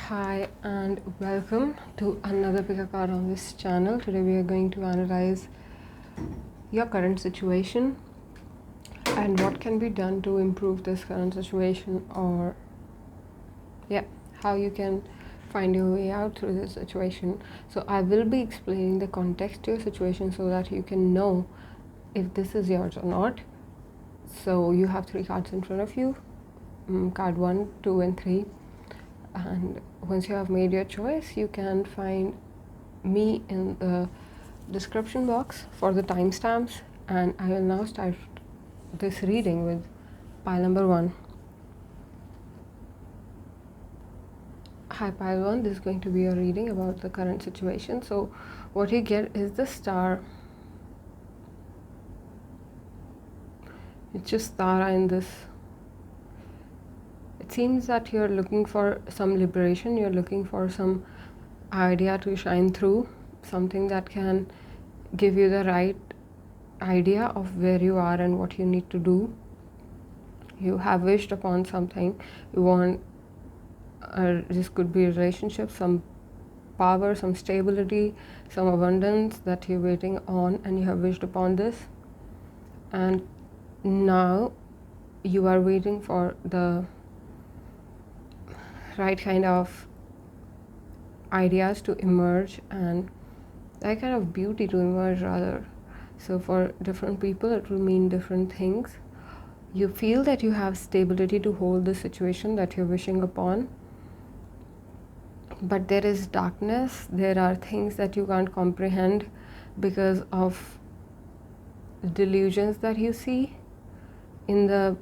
Hi and welcome to another pick a card on this channel. Today we are going to analyze your current situation and what can be done to improve this current situation, or how you can find your way out through this situation. So I will be explaining the context to your situation so that you can know if this is yours or not. So you have 3 cards in front of you, card 1, 2 and 3. And once you have made your choice, you can find me in the description box for the timestamps, and I will now start this reading with pile number 1. Hi pile 1, this is going to be a reading about the current situation. So what you get is the star. It's just Tara in this. It seems that you're looking for some liberation, you're looking for some idea to shine through, something that can give you the right idea of where you are and what you need to do. You have wished upon something, you want, this could be a relationship, some power, some stability, some abundance that you're waiting on, and you have wished upon this, and now you are waiting for the right kind of ideas to emerge and that kind of beauty to emerge rather. So for different people it will mean different things. You feel that you have stability to hold the situation that you're wishing upon, but there is darkness, there are things that you can't comprehend because of delusions that you see in the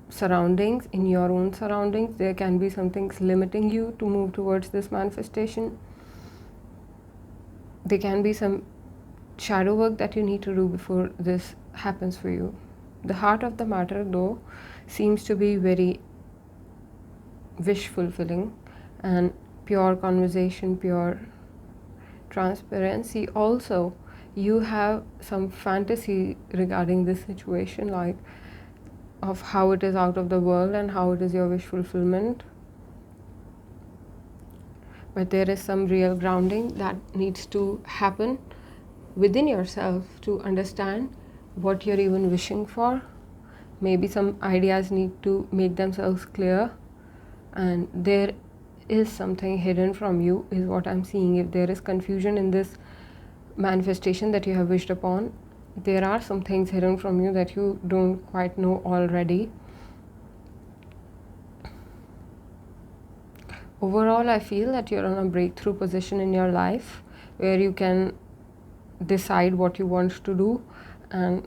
surroundings, in your own surroundings. There can be some things limiting you to move towards this manifestation. There can be some shadow work that you need to do before this happens for you. The heart of the matter though seems to be very wish fulfilling and pure conversation, pure transparency. Also you have some fantasy regarding this situation, like of how it is out of the world and how it is your wish fulfillment, but there is some real grounding that needs to happen within yourself to understand what you're even wishing for. Maybe some ideas need to make themselves clear, and there is something hidden from you is what I'm seeing. If there is confusion in this manifestation that you have wished upon, there are some things hidden from you that you don't quite know already. Overall, I feel that you're on a breakthrough position in your life where you can decide what you want to do, and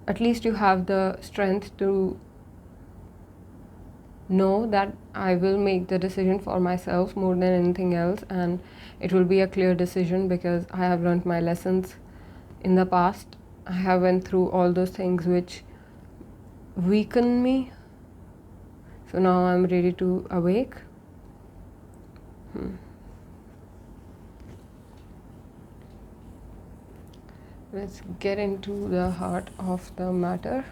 at least you have the strength to know that I will make the decision for myself more than anything else, and it will be a clear decision because I have learned my lessons in the past. I have went through all those things which weaken me, so now I'm ready to awake. Let's get into the heart of the matter.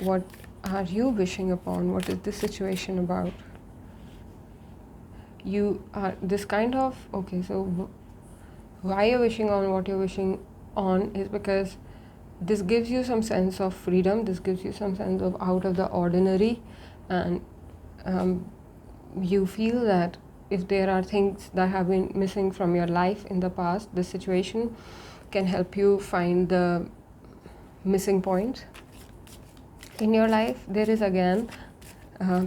What are you wishing upon? What is this situation about? You are this kind of, okay, so why you're wishing on what you're wishing on is because this gives you some sense of freedom, this gives you some sense of out of the ordinary, and you feel that if there are things that have been missing from your life in the past, this situation can help you find the missing point in your life. There is again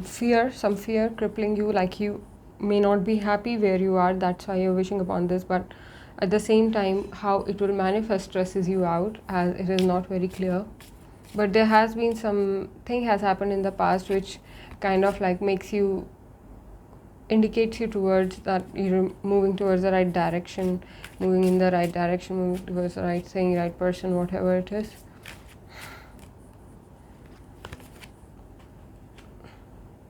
fear, some fear crippling you, like you may not be happy where you are, that's why you're wishing upon this, but at the same time how it will manifest stresses you out as it is not very clear. But there has been something has happened in the past which kind of like indicates you towards that you're moving towards the right direction, moving in the right direction, moving towards the right thing, right person, whatever it is.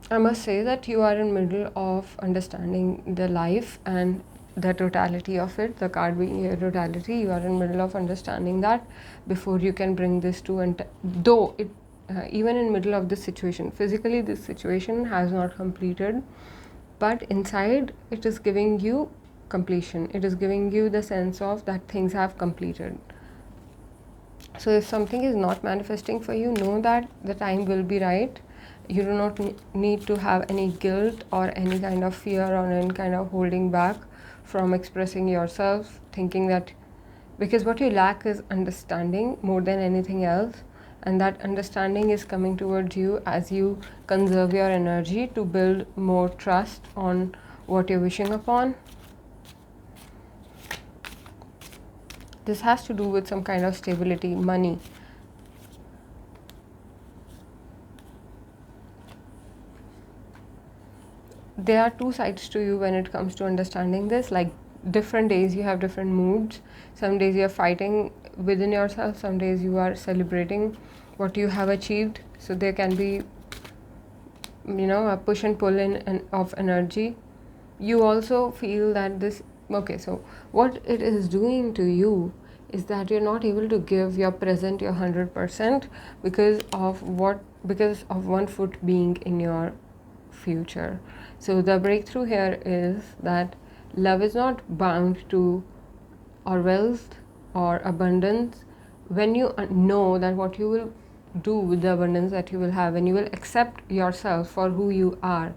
I must say that you are in middle of understanding the life and the totality of it, the card being your totality. You are in middle of understanding that before you can bring this to, and though it even in middle of this situation, physically this situation has not completed, but inside it is giving you completion. It is giving you the sense of that things have completed. So if something is not manifesting for you, know that the time will be right. You do not need to have any guilt or any kind of fear or any kind of holding back from expressing yourself, thinking that, because what you lack is understanding more than anything else, and that understanding is coming towards you as you conserve your energy to build more trust on what you're wishing upon. This has to do with some kind of stability, money. There are two sides to you when it comes to understanding this. Like, different days you have different moods. Some days you are fighting within yourself, some days you are celebrating what you have achieved. So there can be, a push and pull of energy. You also feel that this, okay, so what it is doing to you is that you're not able to give your present your 100% because of one foot being in your future. So the breakthrough here is that love is not bound to or wealth or abundance. When you know that what you will do with the abundance that you will have, when you will accept yourself for who you are,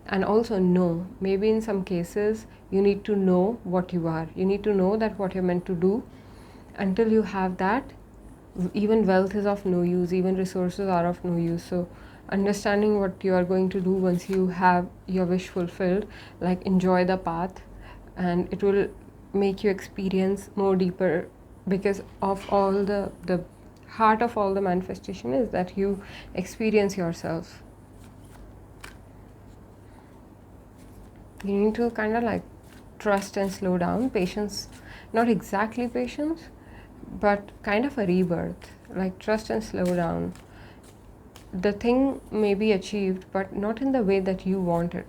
and also know, maybe in some cases you need to know what you are, you need to know that what you're meant to do. Until you have that, even wealth is of no use, even resources are of no use. So understanding what you are going to do once you have your wish fulfilled, like, enjoy the path, and it will make you experience more deeper, because of all the heart of all the manifestation is that you experience yourself. You need to kind of like trust and slow down. Patience, not exactly patience, but kind of a rebirth. Like, trust and slow down. The thing may be achieved, but not in the way that you want it.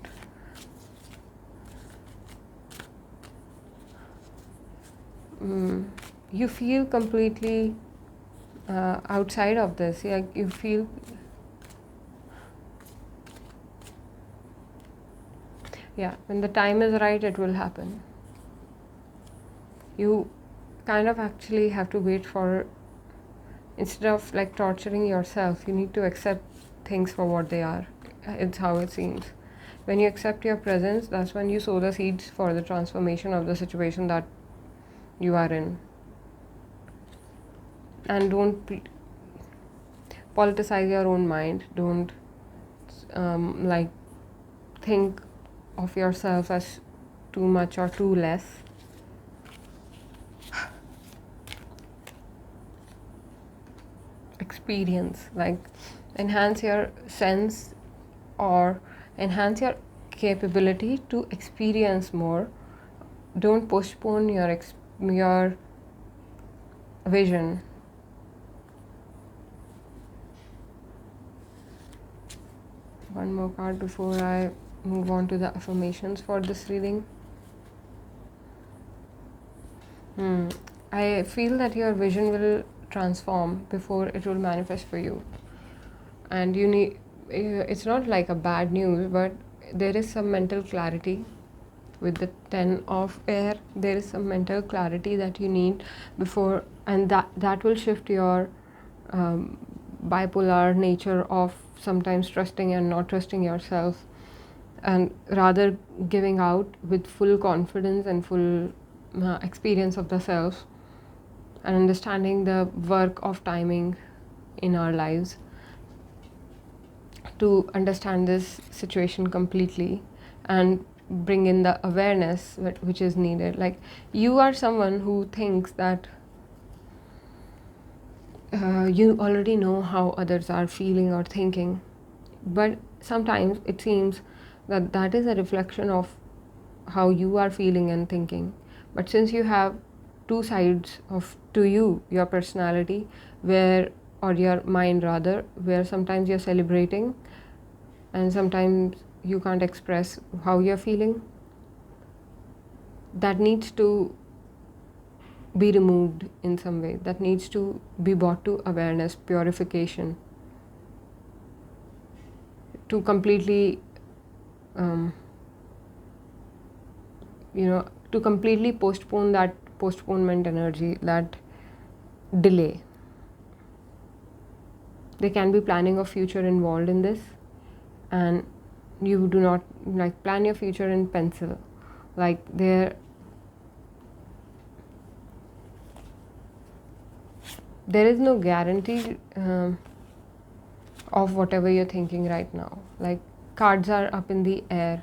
You feel completely outside of this. Yeah, you feel, yeah, when the time is right, it will happen. You kind of actually have to wait for, instead of like torturing yourself, you need to accept things for what they are. It's how it seems. When you accept your presence, that's when you sow the seeds for the transformation of the situation that you are in. And don't politicize your own mind. Don't think of yourself as too much or too less. Experience, like, enhance your sense or enhance your capability to experience more. Don't postpone your vision. One more card before I move on to the affirmations for this reading. I feel that your vision will transform before it will manifest for you. And you need, it's not like a bad news, but there is some mental clarity with the 10 of air. There is some mental clarity that you need before, and that will shift your bipolar nature of sometimes trusting and not trusting yourself, and rather giving out with full confidence and full experience of the self, and understanding the work of timing in our lives to understand this situation completely and bring in the awareness which is needed. Like, you are someone who thinks that you already know how others are feeling or thinking, but sometimes it seems that that is a reflection of how you are feeling and thinking. But since you have two sides to you, your personality, or your mind rather, where sometimes you're celebrating and sometimes you can't express how you're feeling, that needs to be removed in some way. That needs to be brought to awareness, purification, to completely to completely postpone that postponement energy, that delay. There can be planning of future involved in this, and you do not like plan your future in pencil. Like there is no guarantee of whatever you're thinking right now. Like cards are up in the air.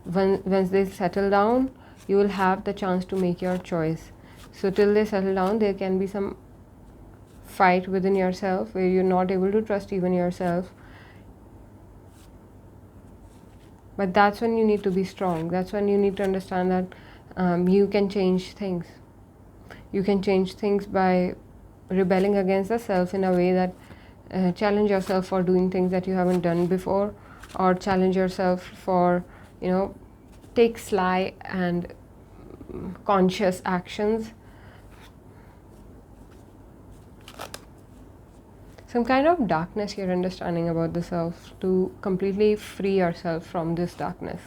Once they settle down, you will have the chance to make your choice. So till they settle down, there can be some fight within yourself where you're not able to trust even yourself. But that's when you need to be strong. That's when you need to understand that you can change things. You can change things by rebelling against the self in a way that challenge yourself for doing things that you haven't done before, or challenge yourself for, take sly and conscious actions. Some kind of darkness you're understanding about the self, to completely free yourself from this darkness.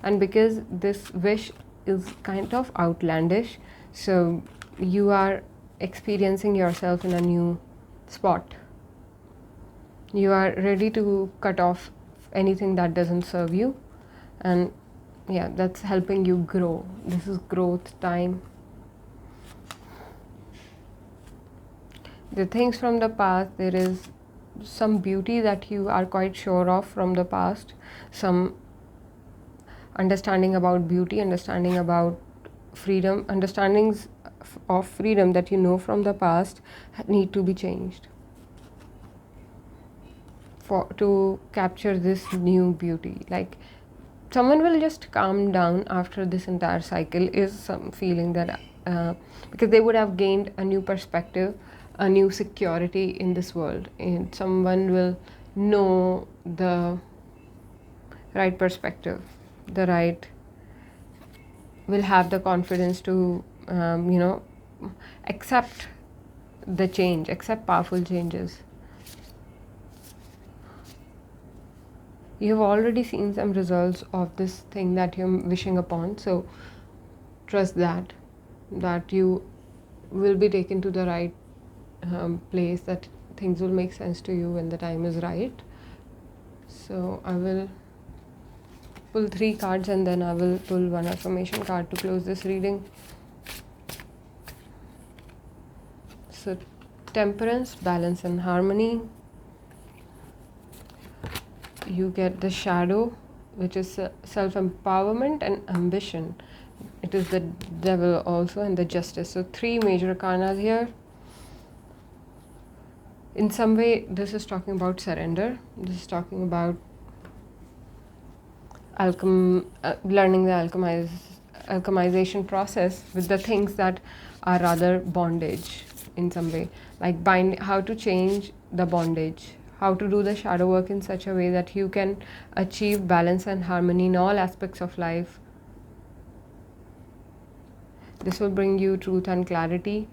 And because this wish is kind of outlandish, so you are experiencing yourself in a new spot. You are ready to cut off anything that doesn't serve you, and yeah, that's helping you grow. This is growth time. The things from the past, there is some beauty that you are quite sure of from the past, some understanding about beauty, understanding about freedom, understandings of freedom that you know from the past need to be changed to capture this new beauty. Like someone will just calm down after this entire cycle, is some feeling that because they would have gained a new perspective, a new security in this world, and someone will know the right perspective, will have the confidence to accept the change, accept powerful changes. You have already seen some results of this thing that you're wishing upon, so trust that you will be taken to the right place, that things will make sense to you when the time is right. So I will pull 3 cards and then I will pull 1 affirmation card to close this reading. So temperance, balance and harmony. You get the shadow, which is self-empowerment and ambition. It is the devil also, and the justice. So 3 major arcanas here. In some way, this is talking about surrender. This is talking about learning the alchemization process with the things that are rather bondage in some way. Like how to change the bondage, how to do the shadow work in such a way that you can achieve balance and harmony in all aspects of life. This will bring you truth and clarity.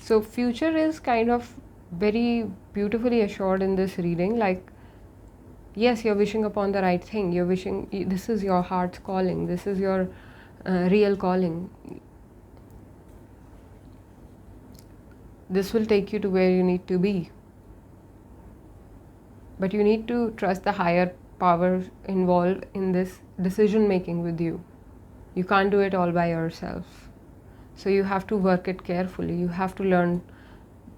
So future is kind of very beautifully assured in this reading. Like, yes, you're wishing upon the right thing. You're wishing, this is your heart's calling. This is your real calling. This will take you to where you need to be. But you need to trust the higher power involved in this decision making with you. You can't do it all by yourself. So you have to work it carefully. You have to learn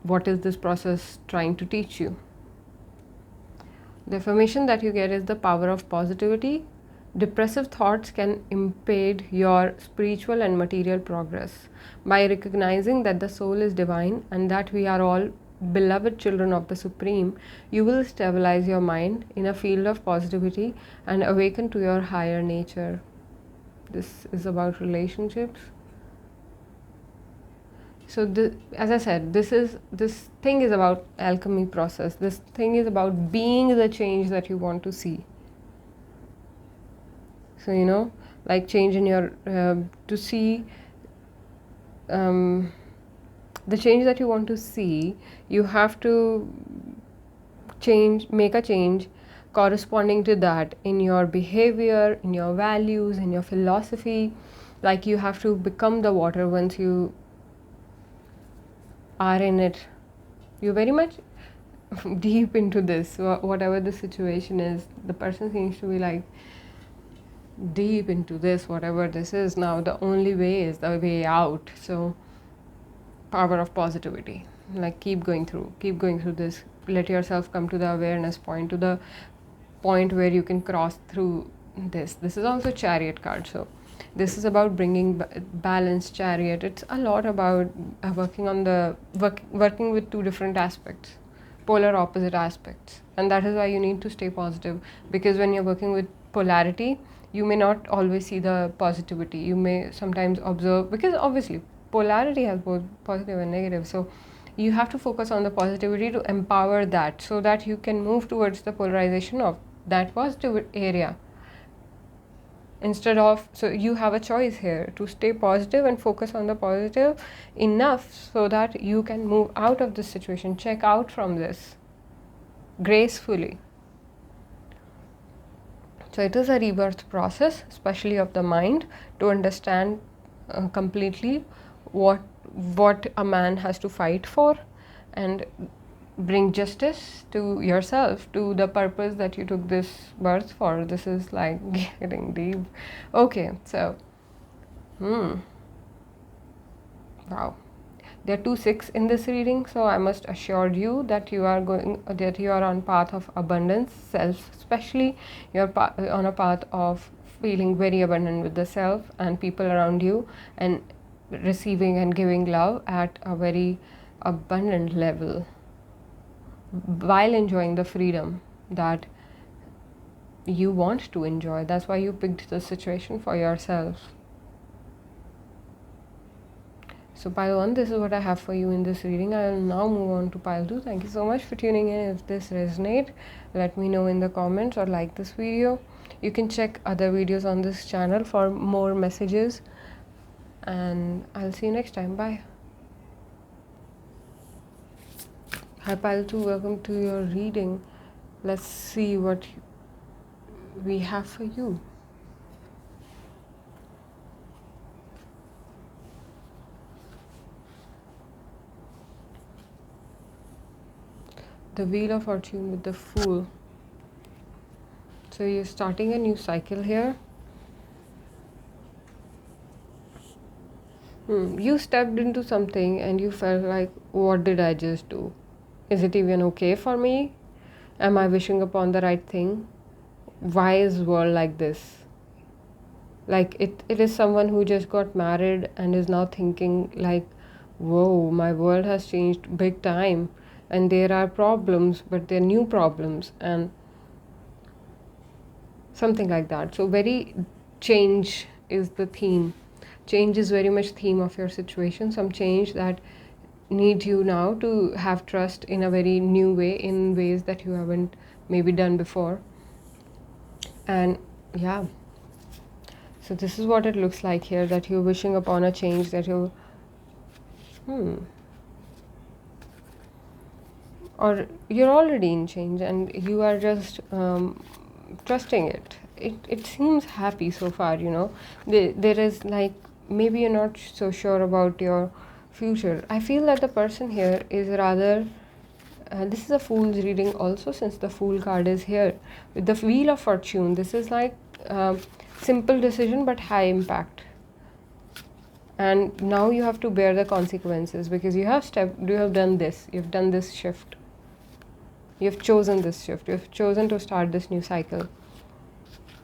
what is this process trying to teach you. The affirmation that you get is the power of positivity. Depressive thoughts can impede your spiritual and material progress. By recognizing that the soul is divine and that we are all beloved children of the Supreme, you will stabilize your mind in a field of positivity and awaken to your higher nature. This is about relationships. So as I said, this thing is about alchemy process. This thing is about being the change that you want to see. So like change in your to see the change that you want to see, you have to make a change corresponding to that in your behavior, in your values, in your philosophy. Like you have to become the water once you are in it. You're very much deep into this, whatever the situation is. The person seems to be like deep into this, whatever this is. Now the only way is the way out. So power of positivity, like keep going through this. Let yourself come to the awareness point, to the point where you can cross through this is also Chariot card. So this is about bringing balance. Chariot, it's a lot about working on the working with two different aspects, polar opposite aspects. And that is why you need to stay positive, because when you're working with polarity, you may not always see the positivity. You may sometimes observe, because obviously polarity has both positive and negative. So you have to focus on the positivity to empower that, so that you can move towards the polarization of that positive area. Instead of, so you have a choice here to stay positive and focus on the positive enough so that you can move out of this situation, check out from this gracefully. So it is a rebirth process, especially of the mind, to understand completely what a man has to fight for, and bring justice to yourself, to the purpose that you took this birth for. This is like getting deep. Okay, so wow, there are 2 6 in this reading. So I must assure you that you are on path of abundance, self, especially you're on a path of feeling very abundant with the self and people around you, and receiving and giving love at a very abundant level, while enjoying the freedom that you want to enjoy. That's why you picked the situation for yourself. So pile 1, this is what I have for you in this reading. I will now move on to pile 2. Thank you so much for tuning in. If this resonates, let me know in the comments, or like this video. You can check other videos on this channel for more messages, and I'll see you next time. Bye. Hi pile 2, welcome to your reading. Let's see what we have for you. The Wheel of Fortune with the Fool. So you're starting a new cycle here. You stepped into something and you felt like, what did I just do? Is it even okay for me? Am I wishing upon the right thing? Why is world like this? Like it is someone who just got married and is now thinking like, whoa, my world has changed big time, and there are problems, but they're new problems, and something like that. So very change is the theme. Change is very much theme of your situation. Some change that needs you now to have trust in a very new way, in ways that you haven't maybe done before. And yeah, so this is what it looks like here, that you're wishing upon a change, that you're or you're already in change and you are just trusting it. It seems happy so far, you know. There is like, maybe you're not so sure about your future. I feel that the person here is rather this is a Fool's reading also, since the Fool card is here with the Wheel of Fortune. This is like simple decision but high impact, and now you have to bear the consequences, because you have done this, you've done this shift, you've chosen this shift, you've chosen to start this new cycle,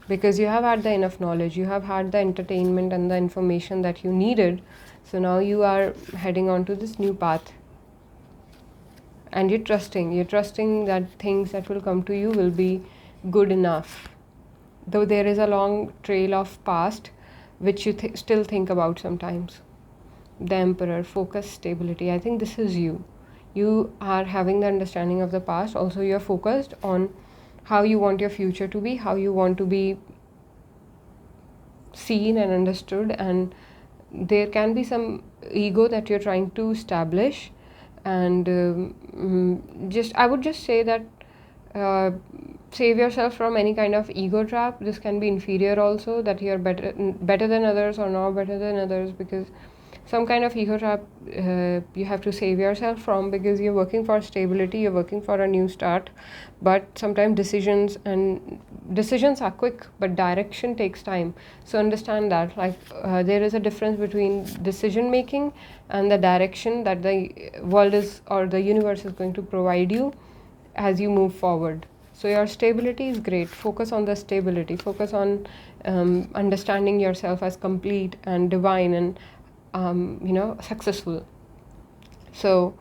because you have had the enough knowledge, you have had the entertainment and the information that you needed. So now you are heading on to this new path, and you're trusting that things that will come to you will be good enough, though there is a long trail of past which you still think about sometimes. The Emperor, focus, stability. I think this is you are having the understanding of the past. Also you're focused on how you want your future to be, how you want to be seen and understood, and there can be some ego that you're trying to establish. And I would just say that save yourself from any kind of ego trap. This can be inferior also, that you're better than others or not better than others, because some kind of ego trap you have to save yourself from, because you're working for stability, you're working for a new start. But sometimes decisions are quick, but direction takes time. So understand that, like, there is a difference between decision making and the direction that the world is, or the universe is going to provide you as you move forward. So your stability is great. Focus on the stability. Focus on understanding yourself as complete and divine and successful. So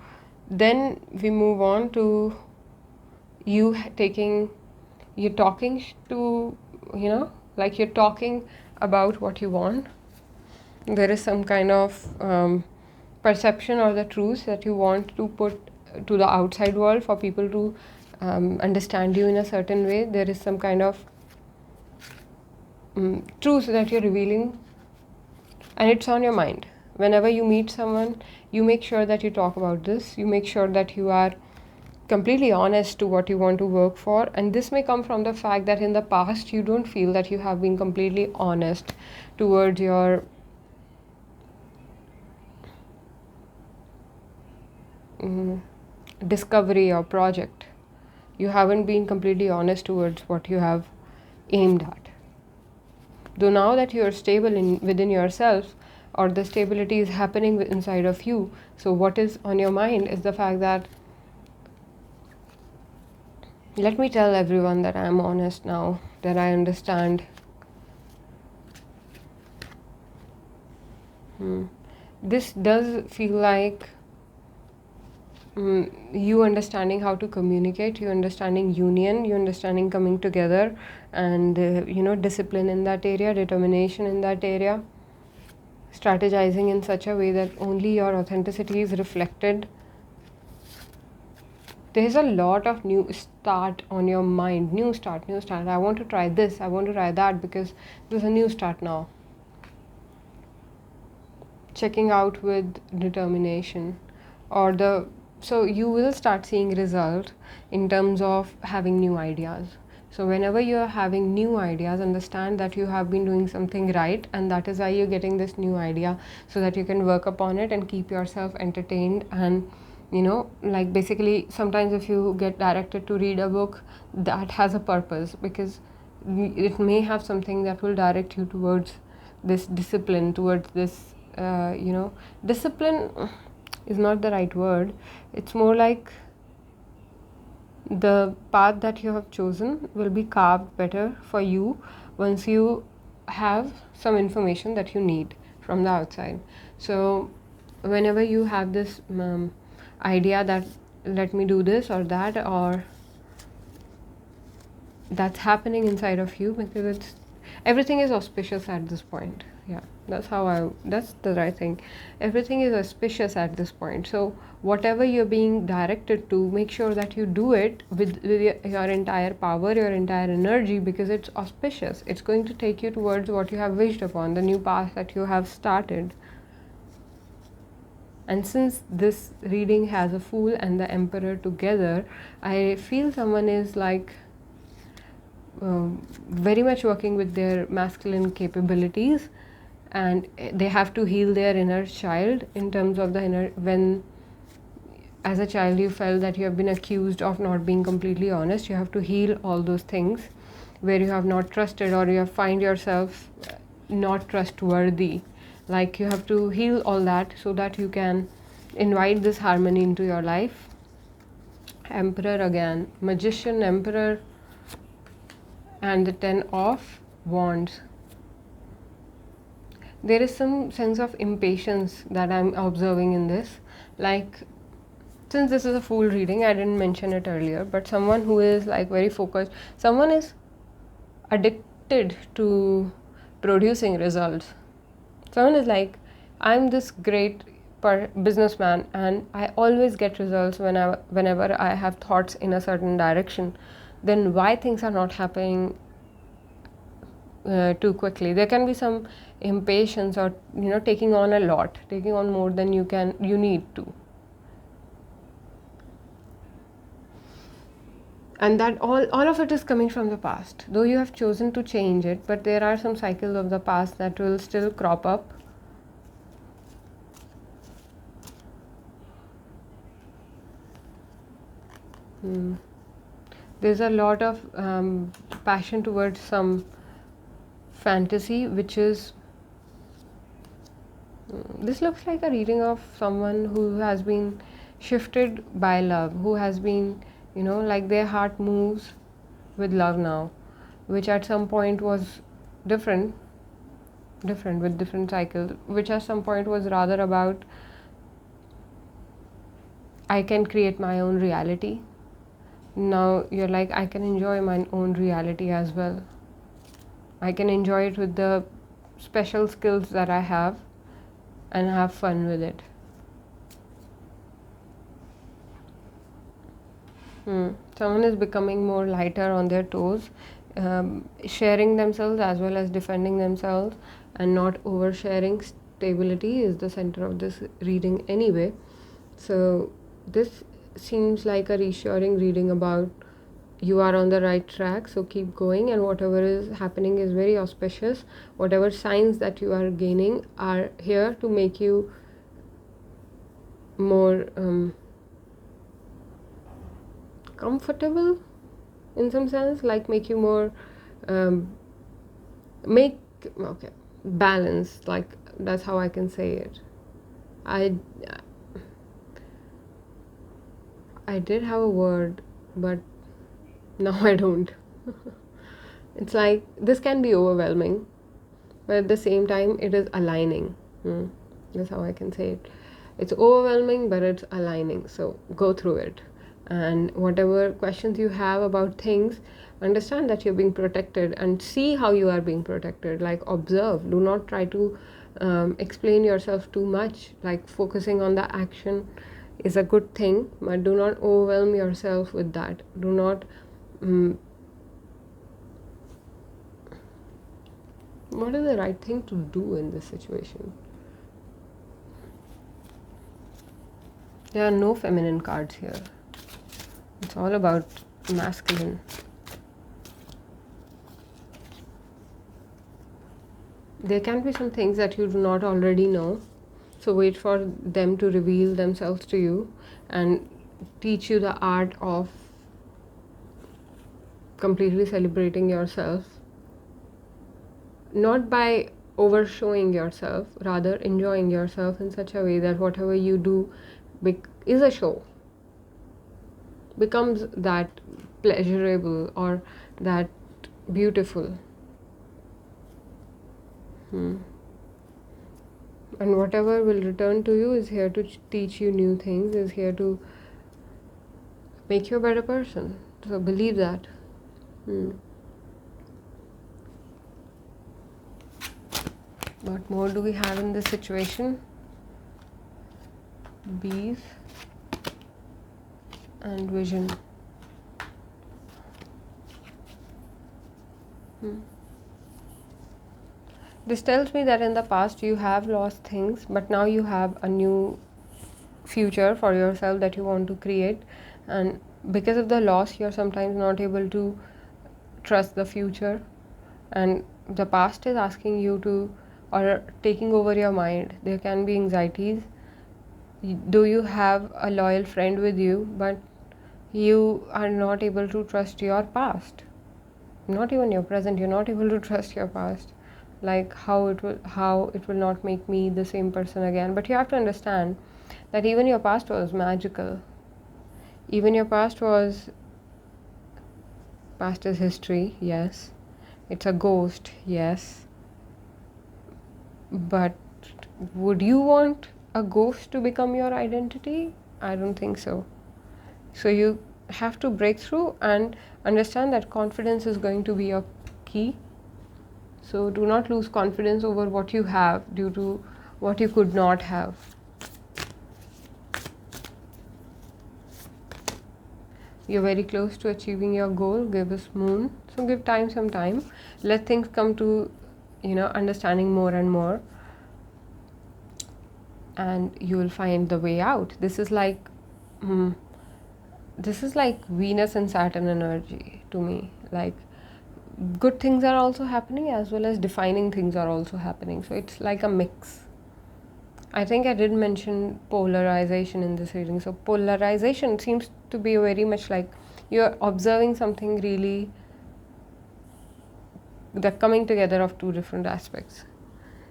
then we move on to you're talking to, like you're talking about what you want. There is some kind of perception or the truth that you want to put to the outside world for people to understand you in a certain way. There is some kind of truth that you're revealing, and it's on your mind. Whenever you meet someone, you make sure that you talk about this. You make sure that you are completely honest to what you want to work for. And this may come from the fact that in the past you don't feel that you have been completely honest towards your discovery or project. You haven't been completely honest towards what you have aimed at. Though now that you are stable within yourself, or the stability is happening inside of you, so what is on your mind is the fact that, let me tell everyone that I am honest now, that I understand. This does feel like you understanding how to communicate, you understanding union, you understanding coming together, and discipline in that area, determination in that area, strategizing in such a way that only your authenticity is reflected. There's a lot of new start on your mind. New start. I want to try this, I want to try that, because there's a new start now. Checking out with determination, so you will start seeing result in terms of having new ideas. So whenever you're having new ideas, understand that you have been doing something right, and that is why you're getting this new idea, so that you can work upon it and keep yourself entertained. And like basically sometimes if you get directed to read a book, that has a purpose, because it may have something that will direct you towards this discipline, towards this discipline is not the right word. It's more like the path that you have chosen will be carved better for you once you have some information that you need from the outside. So whenever you have this idea that let me do this or that, or that's happening inside of you, because everything is auspicious at this point. Yeah, that's the right thing. Everything is auspicious at this point. So whatever you're being directed to, make sure that you do it with your entire power, your entire energy, because it's auspicious. It's going to take you towards what you have wished upon, the new path that you have started. And since this reading has a Fool and the Emperor together, I feel someone is like very much working with their masculine capabilities, and they have to heal their inner child in terms of the inner, when as a child you felt that you have been accused of not being completely honest. You have to heal all those things where you have not trusted, or you have find yourself not trustworthy. Like you have to heal all that so that you can invite this harmony into your life. Emperor again, Magician, Emperor, and the 10 of Wands. There is some sense of impatience that I'm observing in this. Like, since this is a Fool reading, I didn't mention it earlier, but someone who is like very focused, someone is addicted to producing results. Someone is like, I'm this great businessman and I always get results whenever I have thoughts in a certain direction. Then why things are not happening too quickly? There can be some impatience, or taking on a lot, taking on more than you need to. and that all of it is coming from the past, though you have chosen to change it, but there are some cycles of the past that will still crop up. There's a lot of passion towards some fantasy, which is this looks like a reading of someone who has been shifted by love, who has been, like their heart moves with love now, which at some point was different with different cycles, which at some point was rather about I can create my own reality. Now you're like, I can enjoy my own reality as well. I can enjoy it with the special skills that I have and have fun with it. Someone is becoming more lighter on their toes, sharing themselves as well as defending themselves, and not oversharing. Stability is the center of this reading anyway. So this seems like a reassuring reading about you are on the right track, so keep going, and whatever is happening is very auspicious. Whatever signs that you are gaining are here to make you more comfortable in some sense, like make you more balanced, like that's how I can say it. I did have a word, but now I don't. It's like this can be overwhelming, but at the same time it is aligning. That's how I can say it. It's overwhelming, but it's aligning, so go through it. And whatever questions you have about things, understand that you're being protected, and see how you are being protected. Like, observe. Do not try to explain yourself too much. Like, focusing on the action is a good thing, but do not overwhelm yourself with that. Do not what is the right thing to do in this situation? There are no feminine cards here. It's all about masculine. There can be some things that you do not already know, so wait for them to reveal themselves to you and teach you the art of completely celebrating yourself, not by overshowing yourself, rather enjoying yourself in such a way that whatever you do is a show, becomes that pleasurable or that beautiful. And whatever will return to you is here to teach you new things, is here to make you a better person. So believe that. What more do we have in this situation? Bees and vision. This tells me that in the past you have lost things, but now you have a new future for yourself that you want to create, and because of the loss you're sometimes not able to trust the future, and the past is asking you to, or taking over your mind. There can be anxieties. Do you have a loyal friend with you, but you are not able to trust your past, not even your present. You're not able to trust your past, like how it will not make me the same person again. But you have to understand that even your past was magical. Even your past is history, yes. It's a ghost, yes. But would you want a ghost to become your identity? I don't think so. So you have to break through and understand that confidence is going to be your key. So do not lose confidence over what you have due to what you could not have. You're very close to achieving your goal. Give us moon. So give time some time. Let things come to, understanding more and more. And you will find the way out. This is like this is like Venus and Saturn energy to me. Like, good things are also happening as well as defining things are also happening. So it's like a mix. I think I did mention polarization in this reading. So polarization seems to be very much like you're observing something really, the coming together of two different aspects.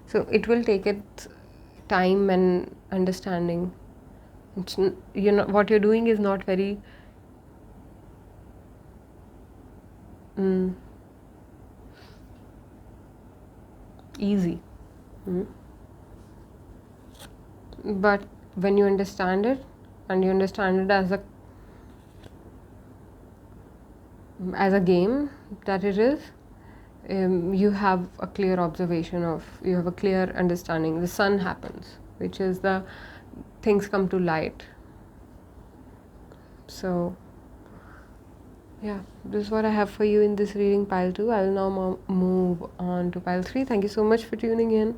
So it will take its time and understanding. It's, what you're doing is not very easy. But when you understand it, and you understand it as a game that it is, you have a clear observation of, you have a clear understanding. The sun happens, which is the things come to light. So yeah, this is what I have for you in this reading, pile 2. I will now move on to pile 3. Thank you so much for tuning in.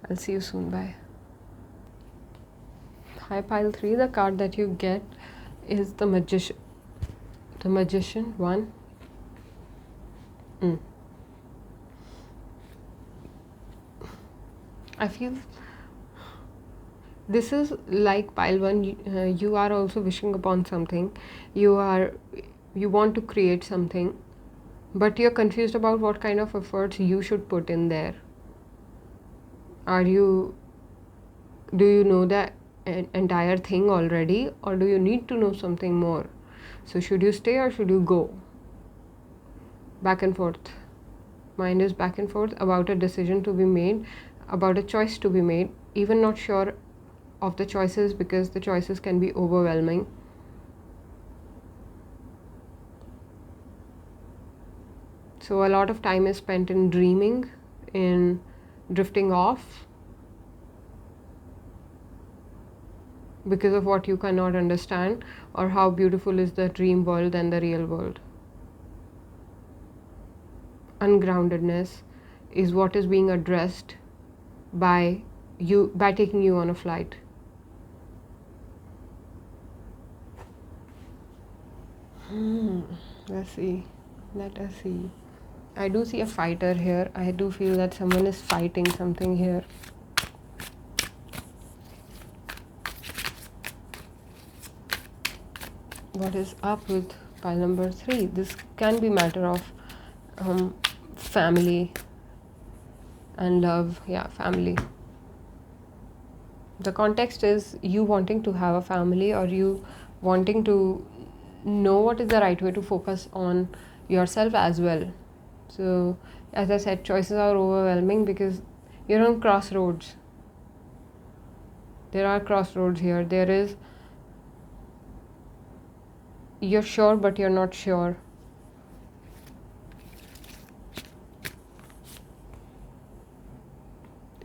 I'll see you soon. Bye. Hi, pile 3. The card that you get is the Magician. The Magician, 1. I feel this is like pile 1. You are also wishing upon something. You want to create something, but you're confused about what kind of efforts you should put in there. Do you know the entire thing already, or do you need to know something more? So should you stay or should you go? Back and forth. Mind is back and forth about a decision to be made, about a choice to be made, even not sure of the choices because the choices can be overwhelming. So a lot of time is spent in dreaming, in drifting off because of what you cannot understand, or how beautiful is the dream world than the real world. Ungroundedness is what is being addressed by taking you on a flight. Let's see. Let us see. I do see a fighter here. I do feel that someone is fighting something here. What is up with pile number 3? This can be matter of family and love. Yeah, family. The context is you wanting to have a family, or you wanting to know what is the right way to focus on yourself as well. So as I said, choices are overwhelming because you're on crossroads. There are crossroads here. There is, you're sure but you're not sure.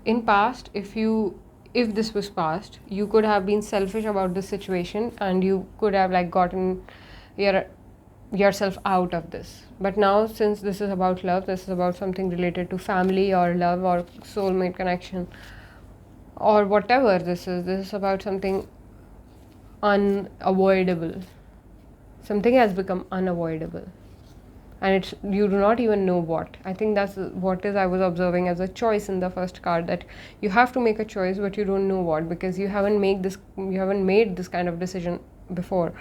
In past, if this was past, you could have been selfish about the situation and you could have like gotten yourself out of this. But now, since this is about love, this is about something related to family or love or soulmate connection or whatever this is about something unavoidable. Something has become unavoidable, and it's, you do not even know what. I think that's what is I was observing as a choice in the first card, that you have to make a choice but you don't know what, because you haven't made this kind of decision before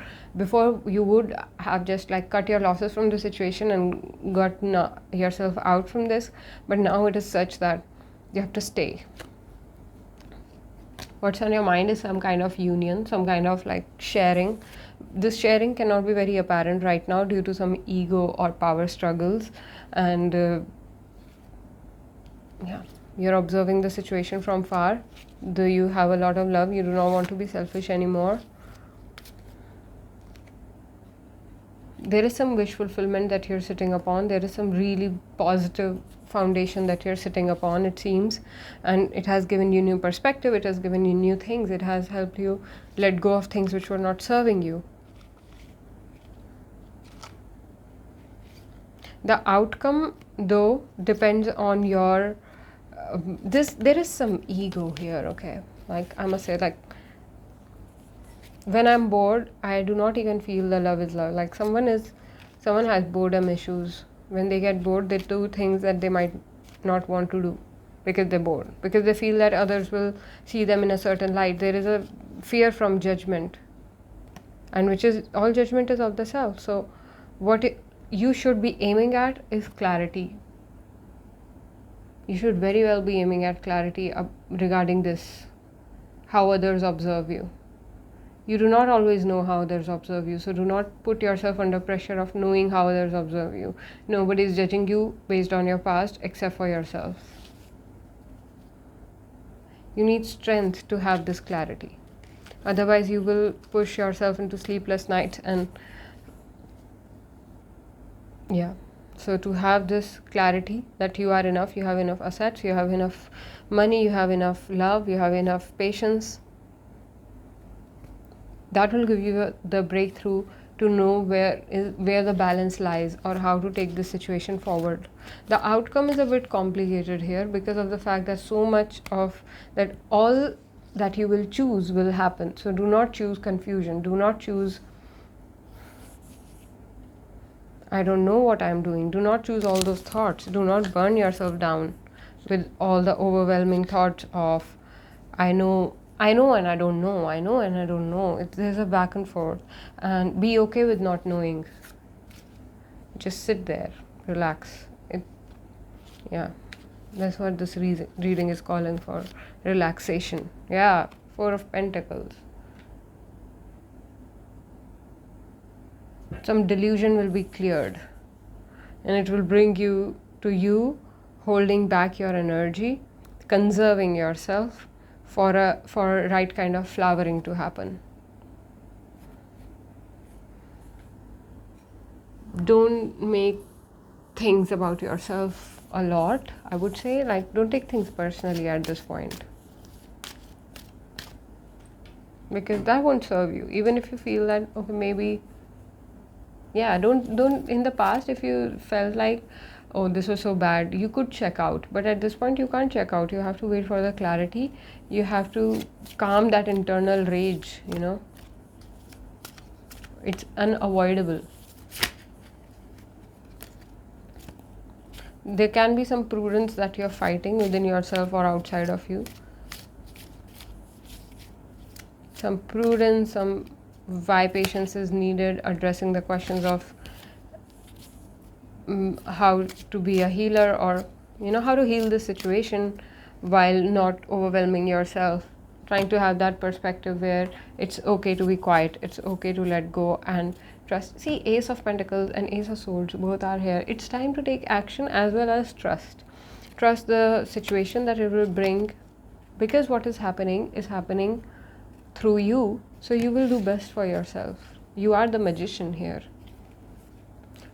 you would have just like cut your losses from the situation and gotten yourself out from this, but now it is such that you have to stay. What's on your mind is some kind of union, some kind of like sharing. This sharing cannot be very apparent right now due to some ego or power struggles, and you're observing the situation from far. Do you have a lot of love? You do not want to be selfish anymore. There is some wish fulfillment that you're sitting upon. There is some really positive foundation that you're sitting upon, it seems, and it has given you new perspective, it has given you new things, it has helped you let go of things which were not serving you. The outcome, though, depends on your there is some ego here, okay? Like, I must say, like, when I'm bored, I do not even feel the love is love. Like someone has boredom issues. When they get bored, they do things that they might not want to do because they're bored, because they feel that others will see them in a certain light. There is a fear from judgment, and which is all judgment is of the self. So you should be aiming at is clarity. You should very well be aiming at clarity regarding this, how others observe you. You do not always know how others observe you, so do not put yourself under pressure of knowing how others observe you. Nobody is judging you based on your past except for yourself. You need strength to have this clarity. Otherwise, you will push yourself into sleepless nights. And yeah, so to have this clarity that you are enough, you have enough assets, you have enough money, you have enough love, you have enough patience, that will give you the breakthrough to know where the balance lies, or how to take this situation forward. The outcome is a bit complicated here because of the fact that so much of that, all that you will choose will happen. So do not choose confusion. Do not choose, I don't know what I'm doing. Do not choose all those thoughts. Do not burn yourself down with all the overwhelming thoughts of I know and I don't know, I know and I don't know. There's a back and forth, and be okay with not knowing. Just sit there, relax. Yeah, that's what this reading is calling for. Relaxation. Yeah, Four of Pentacles. Some delusion will be cleared, and it will bring you to you holding back your energy, conserving yourself for a right kind of flowering to happen. Don't make things about yourself a lot, I would say. Like, don't take things personally at this point, because that won't serve you. Even if you feel that, okay, maybe, yeah, don't in the past, if you felt like, oh, this was so bad, you could check out. But at this point, you can't check out. You have to wait for the clarity. You have to calm that internal rage, It's unavoidable. There can be some prudence that you're fighting within yourself or outside of you. Some prudence, some why patience is needed, addressing the questions of how to be a healer, or how to heal the situation while not overwhelming yourself. Trying to have that perspective where it's okay to be quiet, it's okay to let go and trust. See, Ace of Pentacles and Ace of Swords both are here. It's time to take action as well as trust the situation that it will bring, because what is happening through you. So you will do best for yourself. You are the magician here.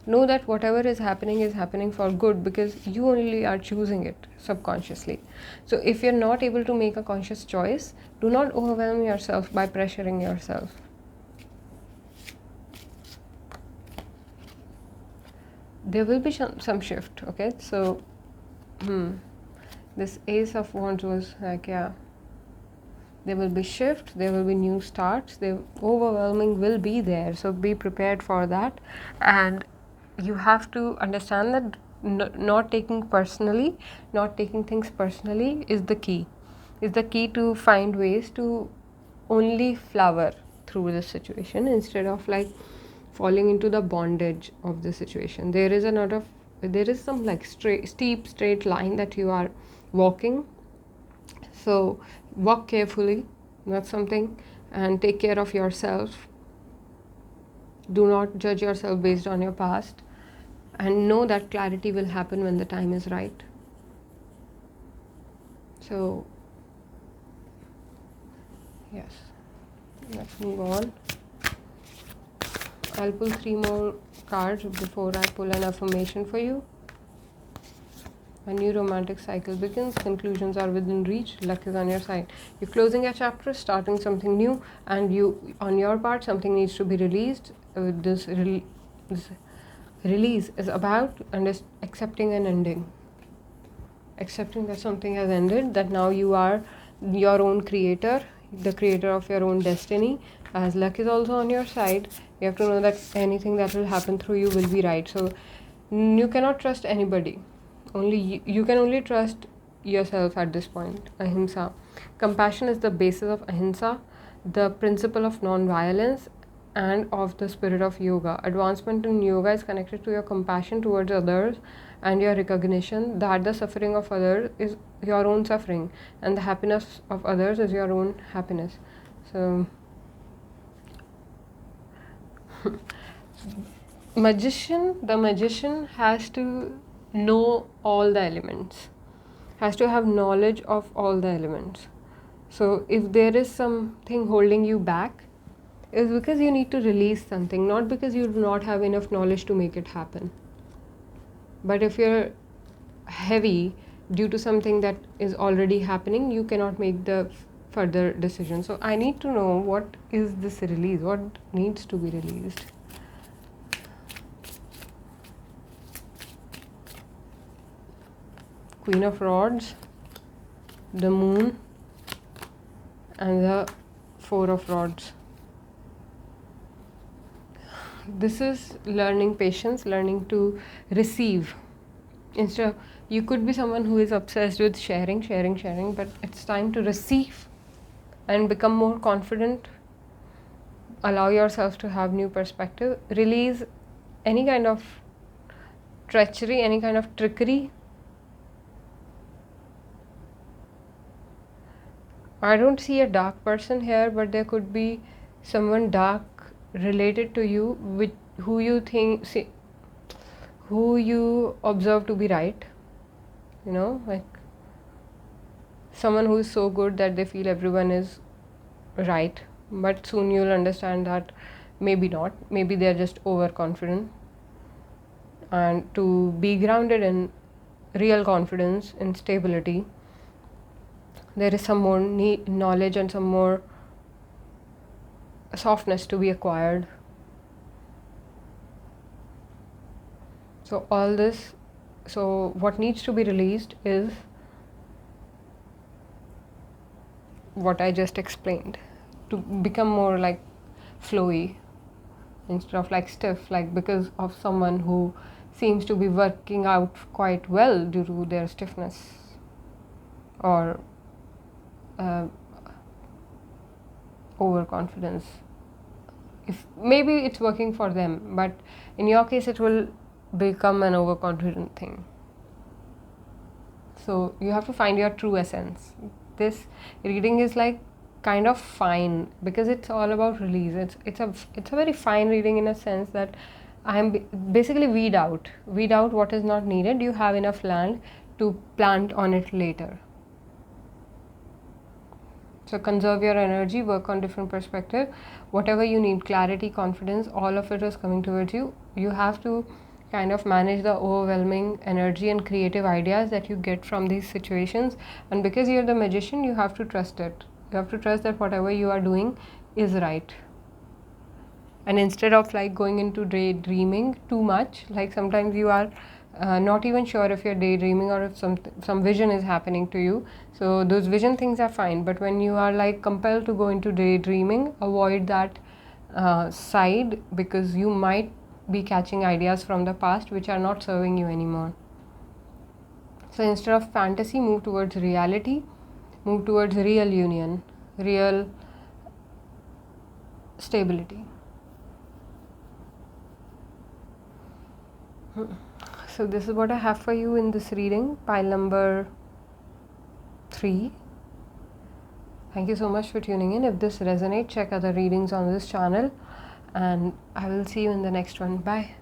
Know that whatever is happening for good, because you only are choosing it subconsciously. So if you're not able to make a conscious choice, do not overwhelm yourself by pressuring yourself. There will be some shift, okay? So this Ace of Wands was like, yeah, there will be shift, there will be new starts, the overwhelming will be there, so be prepared for that. And you have to understand that not taking things personally is the key to find ways to only flower through this situation, instead of like falling into the bondage of the situation. There is some like steep straight line that you are walking, so walk carefully. That's something. And take care of yourself. Do not judge yourself based on your past, and know that clarity will happen when the time is right. So yes, let's move on. I'll pull 3 more cards before I pull an affirmation for you. A new romantic cycle begins. Conclusions are within reach. Luck is on your side. You're closing a chapter, starting something new, and on your part, something needs to be released. This release is about accepting an ending. Accepting that something has ended, that now you are your own creator, the creator of your own destiny, As luck is also on your side, you have to know that anything that will happen through you will be right. So you cannot trust anybody. Only you can only trust yourself at this point. Ahimsa. Compassion is the basis of ahimsa, the principle of non-violence and of the spirit of yoga. Advancement in yoga is connected to your compassion towards others and your recognition that the suffering of others is your own suffering and the happiness of others is your own happiness. So the magician has to know all the elements, has to have knowledge of all the elements. So if there is something holding you back, it's because you need to release something, not because you do not have enough knowledge to make it happen. But if you're heavy due to something that is already happening, you cannot make the further decision. So I need to know what is this release, what needs to be released. Queen of Rods, the Moon, and the Four of Rods. This is learning patience, learning to receive. Instead of, you could be someone who is obsessed with sharing, but it's time to receive and become more confident. Allow yourself to have new perspective. Release any kind of treachery, any kind of trickery. I don't see a dark person here, but there could be someone dark related to you, with who you observe to be right. You know, like someone who is so good that they feel everyone is right, but soon you'll understand that maybe not, maybe they're just overconfident. And to be grounded in real confidence and stability, there is some more knowledge and some more softness to be acquired. So all this, so what needs to be released is what I just explained, to become more like flowy instead of like stiff, like because of someone who seems to be working out quite well due to their stiffness or overconfidence. If maybe it's working for them, but in your case it will become an overconfident thing. So you have to find your true essence. This reading is like kind of fine because it's all about release. It's a very fine reading in a sense that I'm basically weed out what is not needed. You have enough land to plant on it later. So conserve your energy, work on different perspective. Whatever you need, clarity, confidence, all of it is coming towards you. You have to kind of manage the overwhelming energy and creative ideas that you get from these situations. And because you're the magician, you have to trust it. You have to trust that whatever you are doing is right. And instead of like going into daydreaming too much, like sometimes you are not even sure if you're daydreaming or if some vision is happening to you. So those vision things are fine, but when you are like compelled to go into daydreaming, avoid that side, because you might be catching ideas from the past which are not serving you anymore. So instead of fantasy, move towards reality, move towards real union, real stability. So this is what I have for you in this reading, pile number 3. Thank you so much for tuning in. If this resonates, check other readings on this channel, and I will see you in the next one. Bye.